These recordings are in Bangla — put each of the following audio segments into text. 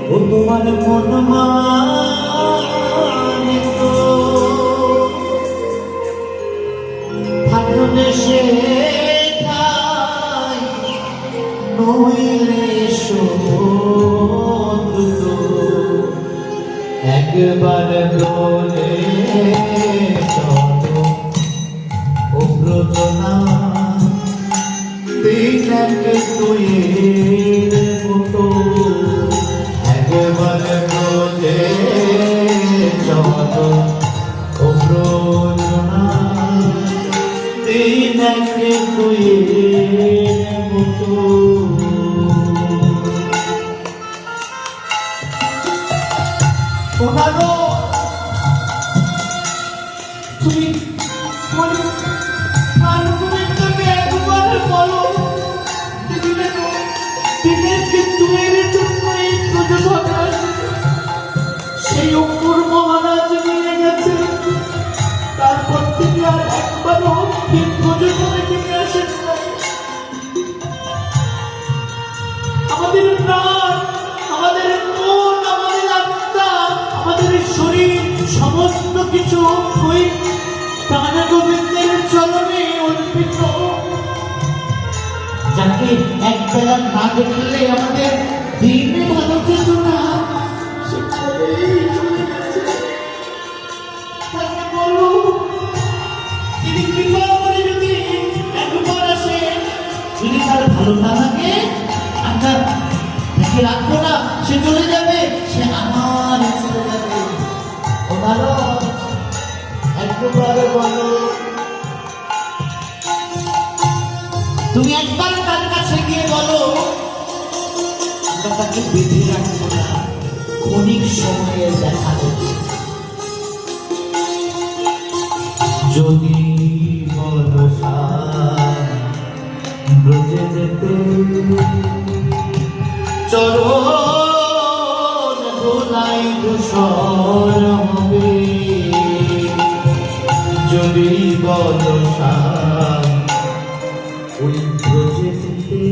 ও তোমার মন মানে তো থাকবে সে নইলে শোধ একবার বলে চলো ও ব্রজনা তিন এক দুইয়ের মতো একবার বলে চলো ও ব্রজনা তিন এক দুইয়ের মতো ওনারও তুমি আনুগত্যকে একবার বলো দিনের কিন্তু এর জন্য এই প্রযোজক সেই অঙ্কুর মহারাজ নিয়ে গেছে তারপর থেকে আর একবারও এই প্রযোজনে থেকে আসেন আমাদের প্রাণ আমাদের মন আমাদের আত্মা আমাদের শরীর সমস্ত কিছু ওই প্রাণ গোবিন্দের চরণে অর্পিত যাকে একবেলা না দেখলে আমাদের দিনে ভালো যেত না বলো তিনি কৃপা করে যদি একবার আসে যদি তার ভালো না লাগে আমরা তাকে রাখবো না সে চলে যাবে সে আমার চলে যাবে ও ভালো একবার বলো তুমি একবার তার কাছে গিয়ে বলো আমরা তাকে বেঁধে রাখবো না ক্ষণিক সময়ে দেখা দেবে যদি বর্ষা ব্রজে যেতে চরণ ধুলাই ধূসর হবে যদি বর্ষা ওই ব্রজে যেতে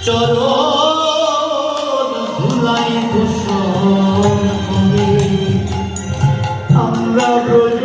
চরণ ধুলাই ধূসর হবে আমরা ব্রজ